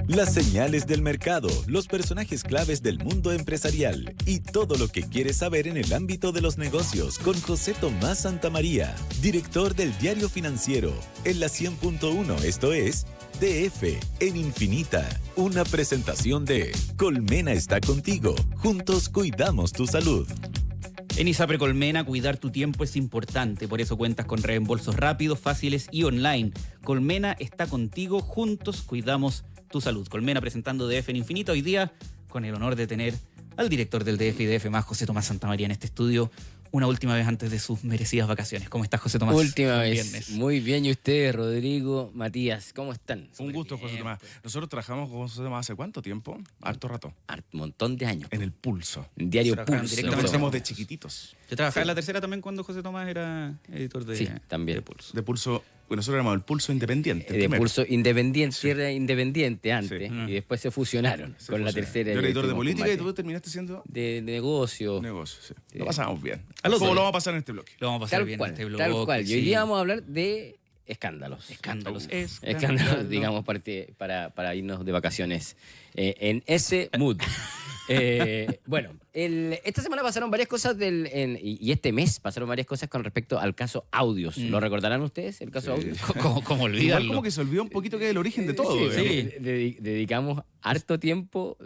Las señales del mercado, los personajes claves del mundo empresarial y todo lo que quieres saber en el ámbito de los negocios con José Tomás Santamaría, director del Diario Financiero, en la 100.1, esto es DF en Infinita. Una presentación de Colmena está contigo. Juntos cuidamos tu salud. En ISAPRE Colmena, cuidar tu tiempo es importante, por eso cuentas con reembolsos rápidos, fáciles y online. Colmena está contigo, juntos cuidamos tu salud. Colmena presentando DF en Infinito, hoy día con el honor de tener al director del DF y DF más, José Tomás Santamaría, en este estudio, una última vez antes de sus merecidas vacaciones. ¿Cómo estás, José Tomás? Última vez. Viernes. Muy bien, ¿y ustedes, Rodrigo, Matías? ¿Cómo están? Un gusto, José Tomás. Nosotros trabajamos con José Tomás ¿hace cuánto tiempo? Harto rato. Un montón de años. En el Pulso. En Diario Trabajaban Pulso. Nos directamente. conocemos de chiquititos. Yo trabajaba en La Tercera también cuando José Tomás era editor de, Sí, también. de Pulso. De Pulso, bueno, nosotros éramos el Pulso Independiente. De primero. Pulso Independiente, era Independiente antes, Sí. y después se fusionaron Se con La fusiona. Tercera. Yo era editor de Último política y Combate. tú terminaste siendo De negocio. negocio. Sí. Sí. Lo pasamos bien. A los ¿Cómo dos. lo vamos a pasar en este bloque? Lo vamos a pasar Tal bien cual, en este blog. tal cual. Y hoy sí. día vamos a hablar de escándalos. Escándalos. Escándalos, digamos, para irnos de vacaciones en ese mood. Bueno, esta semana pasaron varias cosas y este mes pasaron varias cosas con respecto al caso Audios. ¿Lo recordarán ustedes, el caso Sí. Audios? ¿Cómo Igual olvidarlo? como que se olvidó un poquito que es el origen de todo. Sí, digamos. dedicamos harto tiempo,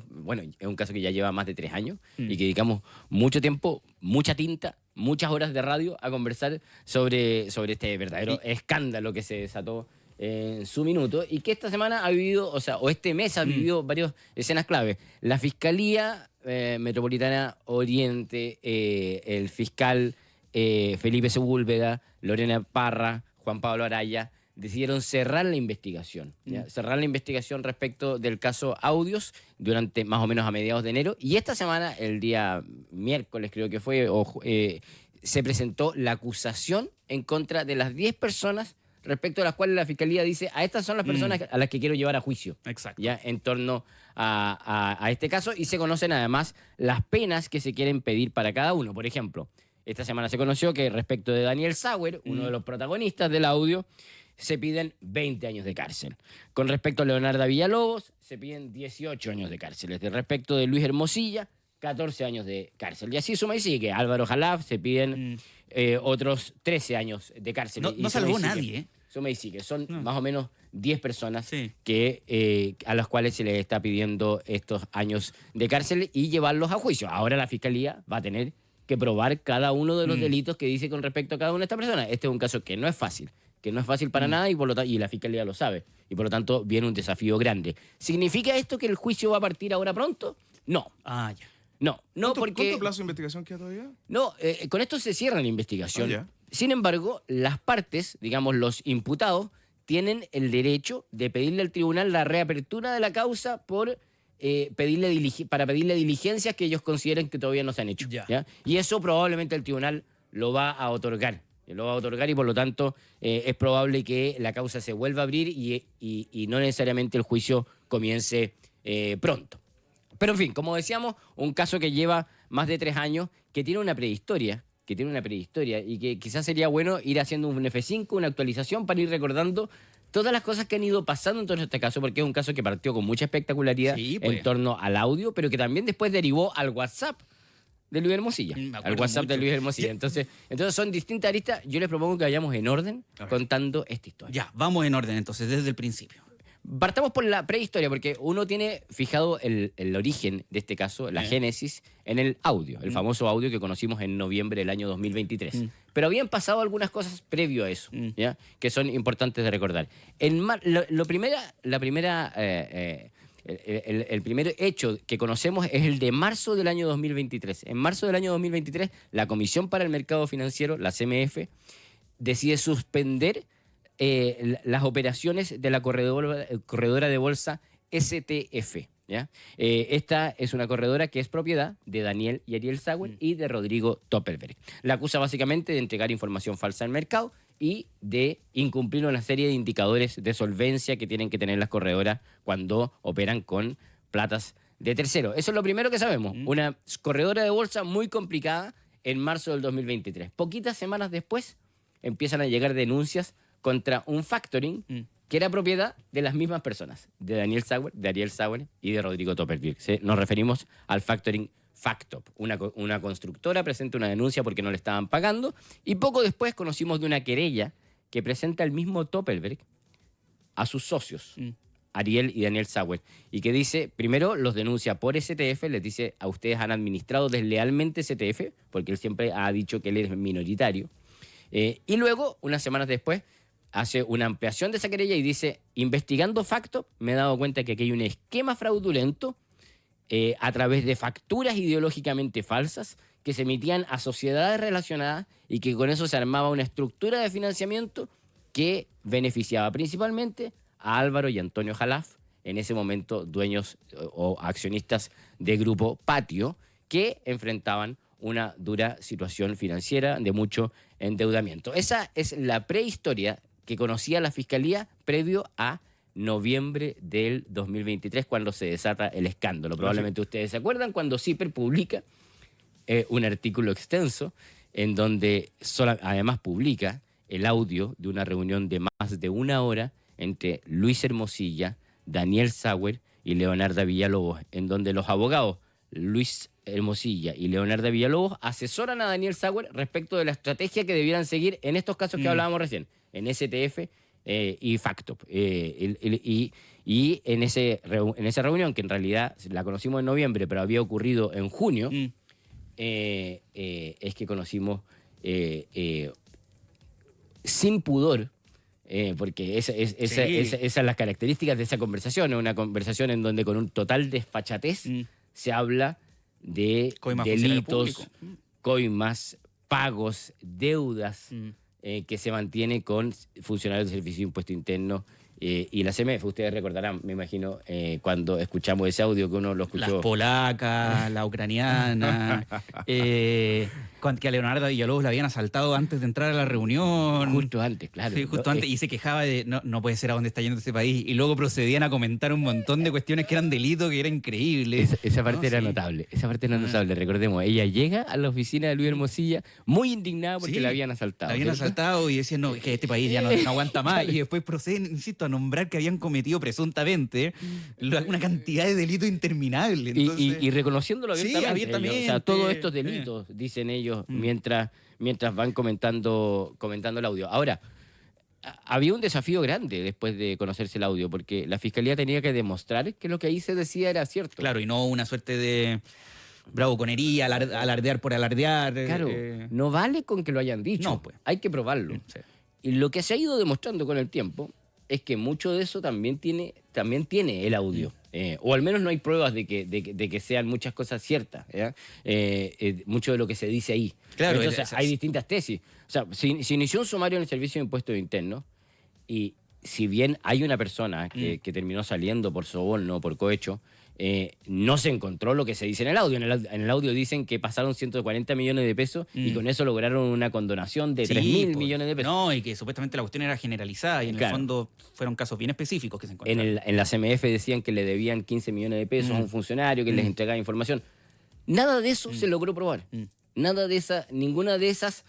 bueno, es un caso que ya lleva más de 3 años y que dedicamos mucho tiempo, mucha tinta, muchas horas de radio a conversar sobre este verdadero escándalo que se desató en su minuto y que esta semana ha vivido, o este mes ha vivido varias escenas clave. La Fiscalía Metropolitana Oriente, el fiscal Felipe Sepúlveda, Lorena Parra, Juan Pablo Araya, decidieron cerrar la investigación. ¿Ya? Cerrar la investigación respecto del caso Audios durante más o menos a mediados de enero. Y esta semana, el día miércoles creo que fue, se presentó la acusación en contra de las 10 personas respecto a las cuales la Fiscalía dice, a estas son las personas a las que quiero llevar a juicio. Exacto. Ya en torno a este caso, y se conocen además las penas que se quieren pedir para cada uno. Por ejemplo, esta semana se conoció que respecto de Daniel Sauer, uno de los protagonistas del audio, se piden 20 años de cárcel. Con respecto a Leonardo Villalobos, se piden 18 años de cárcel. Respecto de Luis Hermosilla, 14 años de cárcel. Y así suma y sigue. Álvaro Jalaf se piden otros 13 años de cárcel. No Y suma salvó y sigue. nadie, ¿eh? Suma y sigue. Son más o menos 10 personas Sí. a las cuales se les está pidiendo estos años de cárcel y llevarlos a juicio. Ahora la Fiscalía va a tener que probar cada uno de los delitos que dice con respecto a cada una de estas personas. Este es un caso que no es fácil para nada y la Fiscalía lo sabe. Y por lo tanto viene un desafío grande. ¿Significa esto que el juicio va a partir ahora pronto? No. Ah, ya. No, porque... ¿Cuánto plazo de investigación queda todavía? No, con esto se cierra la investigación. Ah, ya. Sin embargo, las partes, digamos los imputados, tienen el derecho de pedirle al tribunal la reapertura de la causa por para pedirle diligencias que ellos consideren que todavía no se han hecho. Ya. Y eso probablemente el tribunal lo va a otorgar. Y por lo tanto es probable que la causa se vuelva a abrir y no necesariamente el juicio comience pronto. Pero en fin, como decíamos, un caso que lleva más de 3 años, que tiene una prehistoria y que quizás sería bueno ir haciendo un F5, una actualización para ir recordando todas las cosas que han ido pasando en torno a este caso, porque es un caso que partió con mucha espectacularidad Sí, pues. en torno al audio, pero que también después derivó al WhatsApp de Luis Hermosilla. Me acuerdo Al WhatsApp de mucho. Luis Hermosilla. Entonces son distintas aristas. Yo les propongo que vayamos en orden contando esta historia. Ya, vamos en orden entonces, desde el principio. Partamos por la prehistoria, porque uno tiene fijado el origen de este caso, la génesis, en el audio, el famoso audio que conocimos en noviembre del año 2023. Pero habían pasado algunas cosas previo a eso, ¿ya? Que son importantes de recordar. El primer hecho que conocemos es el de marzo del año 2023. En marzo del año 2023, la Comisión para el Mercado Financiero, la CMF, decide suspender las operaciones de la corredora de bolsa STF. ¿Ya? Esta es una corredora que es propiedad de Daniel y Ariel Sauer y de Rodrigo Toppelberg. La acusa básicamente de entregar información falsa al mercado y de incumplir una serie de indicadores de solvencia que tienen que tener las corredoras cuando operan con platas de tercero. Eso es lo primero que sabemos. Una corredora de bolsa muy complicada en marzo del 2023. Poquitas semanas después empiezan a llegar denuncias contra un factoring que era propiedad de las mismas personas, de Daniel Sauer, de Ariel Sauer y de Rodrigo Topelberg. Nos referimos al factoring Factop. Una constructora presenta una denuncia porque no le estaban pagando y poco después conocimos de una querella que presenta el mismo Topelberg a sus socios, Ariel y Daniel Sauer, y que dice, primero los denuncia por STF, les dice, a ustedes han administrado deslealmente STF, porque él siempre ha dicho que él es minoritario, y luego, unas semanas después, hace una ampliación de esa querella y dice, investigando Factop, me he dado cuenta que aquí hay un esquema fraudulento a través de facturas ideológicamente falsas que se emitían a sociedades relacionadas y que con eso se armaba una estructura de financiamiento que beneficiaba principalmente a Álvaro y Antonio Jalaf, en ese momento dueños o accionistas de Grupo Patio, que enfrentaban una dura situación financiera de mucho endeudamiento. Esa es la prehistoria que conocía la Fiscalía previo a noviembre del 2023, cuando se desata el escándalo. Probablemente ustedes se acuerdan cuando CIPER publica un artículo extenso en donde además publica el audio de una reunión de más de una hora entre Luis Hermosilla, Daniel Sauer y Leonardo Villalobos, en donde los abogados Luis Hermosilla y Leonardo Villalobos asesoran a Daniel Sauer respecto de la estrategia que debieran seguir en estos casos que hablábamos recién, en STF y Factop. Y en esa reunión, que en realidad la conocimos en noviembre, pero había ocurrido en junio, es que conocimos sin pudor, porque esas son las características de esa conversación, una conversación en donde con un total desfachatez se habla de Coimas delitos, coimas, pagos, deudas que se mantiene con funcionarios del Servicio de Impuesto Interno y la CMF. Ustedes recordarán, me imagino, cuando escuchamos ese audio que uno lo escuchó. Las polacas, la ucraniana, que a Leonardo Villalobos la habían asaltado antes de entrar a la reunión. Justo antes, claro. Sí, justo antes, y se quejaba de no puede ser a dónde está yendo ese país. Y luego procedían a comentar un montón de cuestiones que eran delito, que era increíble. Esa parte era notable. Esa parte era notable, recordemos. Ella llega a la oficina de Luis Hermosilla muy indignada porque la habían asaltado. La habían asaltado y decían, no, es que este país ya no aguanta más. Y después proceden, insisto, a nombrar que habían cometido presuntamente una cantidad de delitos interminables. Entonces, y reconociéndolo abiertamente. Sí, abiertamente. O sea, todos estos delitos, dicen ellos, mientras van comentando el audio. Ahora, había un desafío grande después de conocerse el audio, porque la Fiscalía tenía que demostrar que lo que ahí se decía era cierto. Claro, y no una suerte de bravuconería, alardear por alardear. Claro, no vale con que lo hayan dicho. No, pues. Hay que probarlo. Sí. Y lo que se ha ido demostrando con el tiempo es que mucho de eso también tiene el audio. O al menos no hay pruebas de que sean muchas cosas ciertas. Mucho de lo que se dice ahí. Claro, entonces hay distintas tesis. O sea, se inició un sumario en el Servicio de Impuestos Internos y si bien hay una persona que terminó saliendo por soborno o por cohecho, no se encontró lo que se dice en el audio. En el audio dicen que pasaron 140 millones de pesos y con eso lograron una condonación de 3.000 millones de pesos. No, y que supuestamente la cuestión era generalizada y en el fondo fueron casos bien específicos que se encontraron. En la CMF decían que le debían 15 millones de pesos a un funcionario que les entregaba información. Nada de eso se logró probar. Ninguna de esas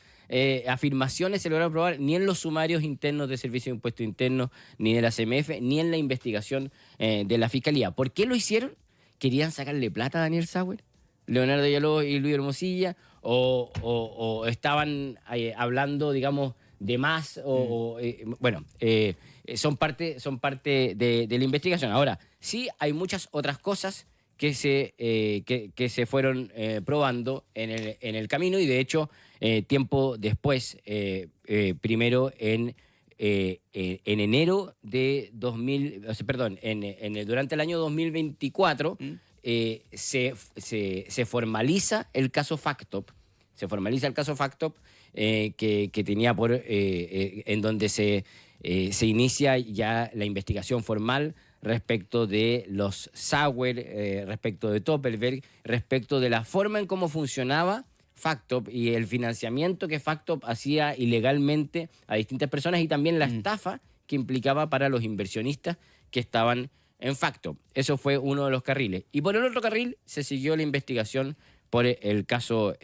afirmaciones se lograron probar ni en los sumarios internos del Servicio de Impuestos Internos, ni de la CMF, ni en la investigación de la Fiscalía. ¿Por qué lo hicieron? ¿Querían sacarle plata a Daniel Sauer, Leonardo Villalobos y Luis Hermosilla? ¿O estaban hablando, digamos, de más? Son parte de la investigación. Ahora, sí hay muchas otras cosas que se fueron probando en el camino y de hecho tiempo después, primero en enero de durante el año 2024 se formaliza el caso Factop. Se formaliza el caso Factop que tenía en donde se inicia ya la investigación formal respecto de los Sauer, respecto de Topelberg, respecto de la forma en cómo funcionaba Factop y el financiamiento que Factop hacía ilegalmente a distintas personas y también la estafa que implicaba para los inversionistas que estaban en Factop. Eso fue uno de los carriles. Y por el otro carril se siguió la investigación por el caso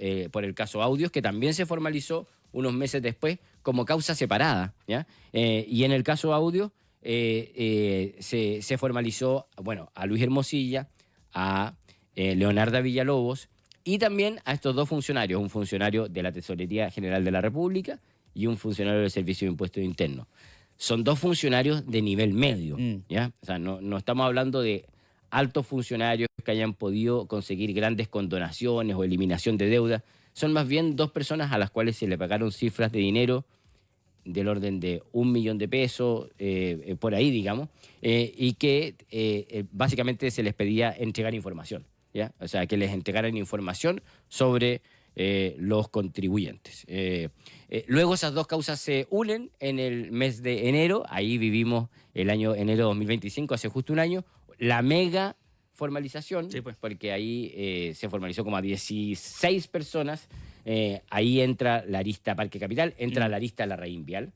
Audios, que también se formalizó unos meses después como causa separada, ¿ya? Y en el caso Audios se formalizó, bueno, a Luis Hermosilla, a Leonarda Villalobos y también a estos dos funcionarios, un funcionario de la Tesorería General de la República y un funcionario del Servicio de Impuestos Internos. Son dos funcionarios de nivel medio, ¿ya? O sea, no estamos hablando de altos funcionarios que hayan podido conseguir grandes condonaciones o eliminación de deuda. Son más bien dos personas a las cuales se le pagaron cifras de dinero del orden de 1 millón de pesos, por ahí, digamos, y que básicamente se les pedía entregar información, ¿ya? O sea, que les entregaran información sobre los contribuyentes. Luego esas dos causas se unen en el mes de enero, ahí vivimos el año enero 2025, hace justo un año, la mega formalización, Sí, pues. porque ahí se formalizó como a 16 personas. Ahí entra la arista Parque Capital, entra la arista La Raín Vial,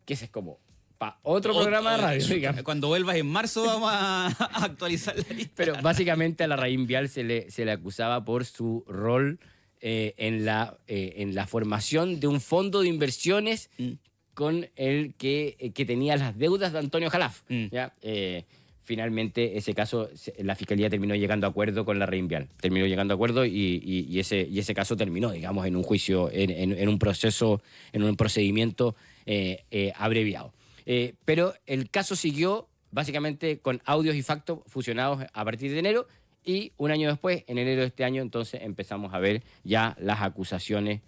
que ese es como para otro programa de radio, digamos. Cuando vuelvas en marzo vamos a actualizar la lista. Pero básicamente a La Raín Vial se le acusaba por su rol en la formación de un fondo de inversiones con el que tenía las deudas de Antonio Jalaf, ¿ya? Finalmente, ese caso, la Fiscalía terminó llegando a acuerdo con La Raín Vial. Terminó llegando a acuerdo y ese caso terminó, digamos, en un juicio, en un proceso, en un procedimiento abreviado. Pero el caso siguió básicamente con audios y factos fusionados a partir de enero y un año después, en enero de este año, entonces empezamos a ver ya las acusaciones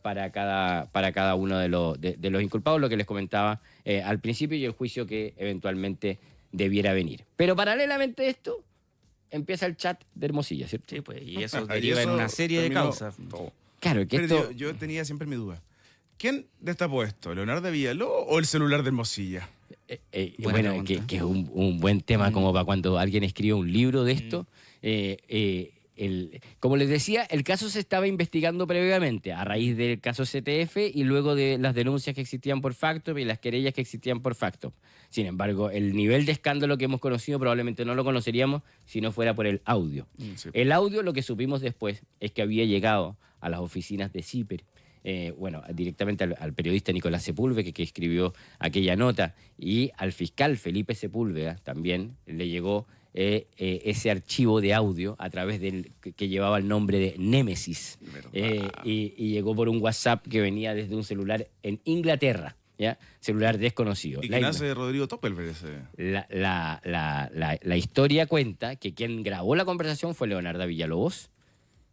para cada uno de los inculpados, lo que les comentaba al principio y el juicio que eventualmente debiera venir. Pero paralelamente a esto, empieza el chat de Hermosilla, ¿cierto? Sí, pues, y eso Y deriva en eso una serie de terminó causas. todo. Claro, que Pero esto... yo tenía siempre mi duda. ¿Quién destapó esto? ¿Leonardo Villalobos o el celular de Hermosilla? Buena bueno, pregunta. que es un buen tema como para cuando alguien escribe un libro de esto. Como les decía, el caso se estaba investigando previamente a raíz del caso CTF y luego de las denuncias que existían por facto y las querellas que existían por facto. Sin embargo, el nivel de escándalo que hemos conocido probablemente no lo conoceríamos si no fuera por el audio. Sí. El audio, lo que supimos después, es que había llegado a las oficinas de CIPER, directamente al periodista Nicolás Sepúlveda, que escribió aquella nota, y al fiscal Felipe Sepúlveda también le llegó ese archivo de audio a través del que llevaba el nombre de Némesis, y llegó por un WhatsApp que venía desde un celular en Inglaterra, ¿ya? Celular desconocido. ¿Y quién hace Rodrigo Toppelberg ese? La historia cuenta que quien grabó la conversación fue Leonarda Villalobos.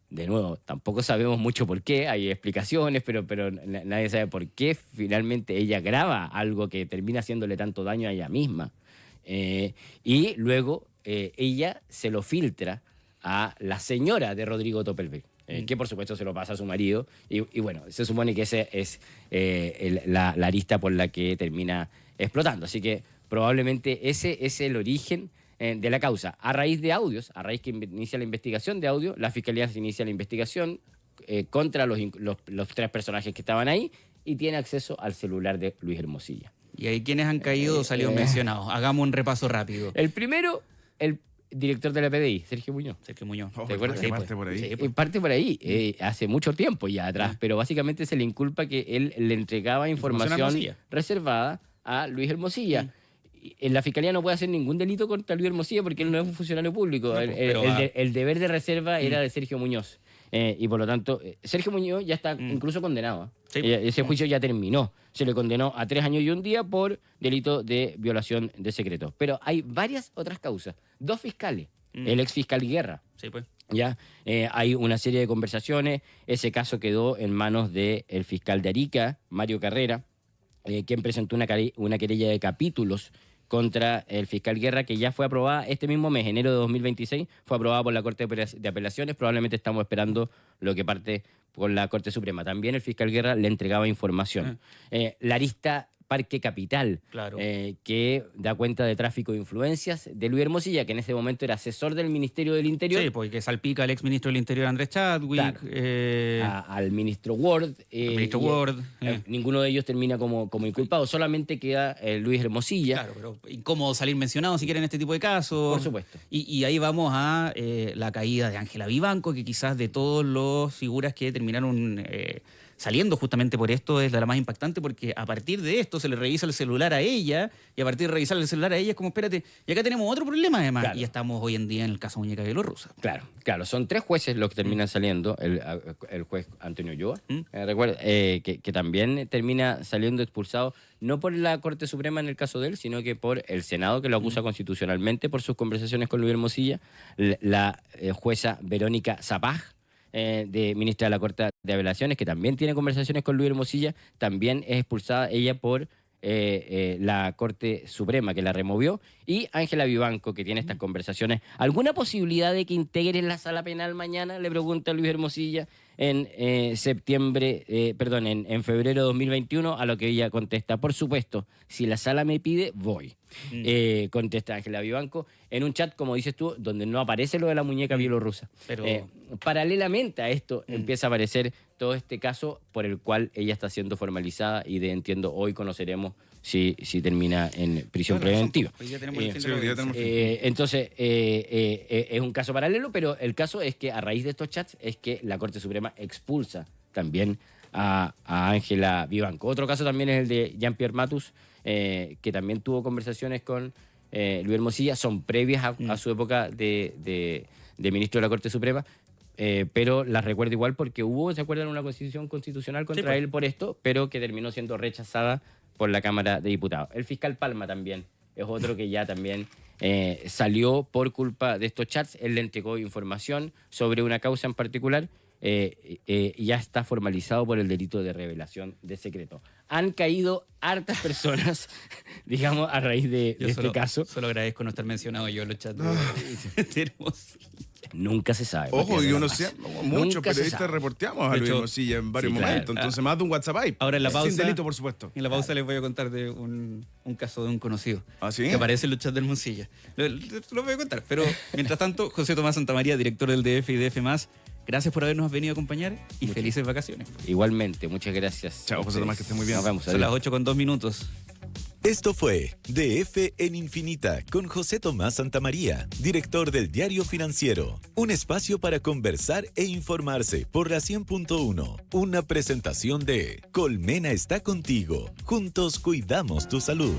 De nuevo, tampoco sabemos mucho por qué, hay explicaciones, pero nadie sabe por qué finalmente ella graba algo que termina haciéndole tanto daño a ella misma. Y luego ella se lo filtra a la señora de Rodrigo Toppelberg, que por supuesto se lo pasa a su marido. Y bueno, se supone que ese es la arista por la que termina explotando. Así que probablemente ese es el origen de la causa. A raíz de audios, a raíz que inicia la investigación de audio, la Fiscalía se inicia la investigación contra los 3 personajes que estaban ahí y tiene acceso al celular de Luis Hermosilla. Y ahí quienes han caído salieron mencionados. Hagamos un repaso rápido. El primero, el director de la PDI, Sergio Muñoz. Sergio Muñoz. Oh, ¿Te acuerdas? que Sí, parte pues. por ahí. Sí, Y parte por ahí, hace mucho tiempo ya atrás, Ah. pero básicamente se le inculpa que él le entregaba información Hermosilla. reservada a Luis Hermosilla. En la Fiscalía no puede hacer ningún delito contra Luis Hermosilla porque él no es un funcionario público. No, El- pues, el, pero el de- el deber de reserva era de Sergio Muñoz. Y por lo tanto, Sergio Muñoz ya está incluso condenado. Sí. Ese juicio ya terminó. Se le condenó a 3 años y un día por delito de violación de secreto. Pero hay varias otras causas. 2 fiscales. El ex fiscal Guerra. Sí, pues. ¿Ya? Hay una serie de conversaciones. Ese caso quedó en manos del fiscal de Arica, Mario Carrera, quien presentó una querella de capítulos contra el fiscal Guerra, que ya fue aprobada este mismo mes, enero de 2026, fue aprobada por la Corte de Apelaciones. Probablemente estamos esperando lo que parte por la Corte Suprema. También el fiscal Guerra le entregaba información. La arista Parque Capital, Claro. que da cuenta de tráfico de influencias de Luis Hermosilla, que en ese momento era asesor del Ministerio del Interior. Sí, porque salpica al ex ministro del Interior Andrés Chadwick. Claro. Al ministro Ward. Al ministro Ward. Ninguno de ellos termina como inculpado, solamente queda Luis Hermosilla. Claro, pero incómodo salir mencionado si quieren este tipo de casos. Por supuesto. Y ahí vamos a la caída de Ángela Vivanco, que quizás de todos los figuras que terminaron saliendo justamente por esto es la más impactante, porque a partir de esto se le revisa el celular a ella, y a partir de revisar el celular a ella es como, espérate, y acá tenemos otro problema además, Claro. y estamos hoy en día en el caso muñeca bielorrusa. Claro, son 3 jueces los que terminan saliendo. El juez Antonio Ulloa, recuerda, que también termina saliendo expulsado, no por la Corte Suprema en el caso de él, sino que por el Senado, que lo acusa constitucionalmente por sus conversaciones con Luis Hermosilla, la jueza Verónica Zapag, de ministra de la Corte de Apelaciones, que también tiene conversaciones con Luis Hermosilla, también es expulsada ella por la Corte Suprema, que la removió, y Ángela Vivanco, que tiene estas conversaciones. ¿Alguna posibilidad de que integren la sala penal mañana? Le pregunta Luis Hermosilla en en febrero de 2021, a lo que ella contesta: por supuesto, si la sala me pide, voy. Contesta Ángela Vivanco en un chat, como dices tú, donde no aparece lo de la muñeca bielorrusa. Pero Paralelamente a esto empieza a aparecer todo este caso por el cual ella está siendo formalizada, y entiendo hoy conoceremos si termina en prisión preventiva. Hoy día tenemos el fin de Sí, la hoy día audiencia. tenemos Entonces, es un caso paralelo, pero el caso es que a raíz de estos chats es que la Corte Suprema expulsa también a Ángela Vivanco. Otro caso también es el de Jean-Pierre Matus, que también tuvo conversaciones con Luis Hermosilla, son previas a su época de ministro de la Corte Suprema, pero las recuerdo igual porque hubo, ¿se acuerdan?, una constitución constitucional contra pues. él por esto, pero que terminó siendo rechazada por la Cámara de Diputados. El fiscal Palma también es otro que ya también salió por culpa de estos chats. Él le entregó información sobre una causa en particular, y ya está formalizado por el delito de revelación de secreto. Han caído hartas personas, digamos, a raíz de este caso. Solo agradezco no estar mencionado yo en los chats de Hermosilla. Nunca se sabe. Ojo, porque y es uno verdad. muchos Nunca se periodistas sabe. reporteamos a De Luis hecho, Hermosilla en varios sí, claro. momentos. Entonces, más de un WhatsApp hay. Ahora en la pausa, Sin delito, por supuesto. En la pausa les voy a contar de un caso de un conocido. ¿Ah, sí? Que aparece en los chats del Hermosilla. Lo voy a contar. Pero mientras tanto, José Tomás Santamaría, director del DF y DF+, gracias por habernos venido a acompañar y felices vacaciones. Igualmente, muchas gracias. Chao, José Tomás, que estés muy bien. Nos vemos. Son las 8:02. Esto fue DF en Infinita con José Tomás Santamaría, director del Diario Financiero. Un espacio para conversar e informarse por la 100.1. Una presentación de Colmena está contigo. Juntos cuidamos tu salud.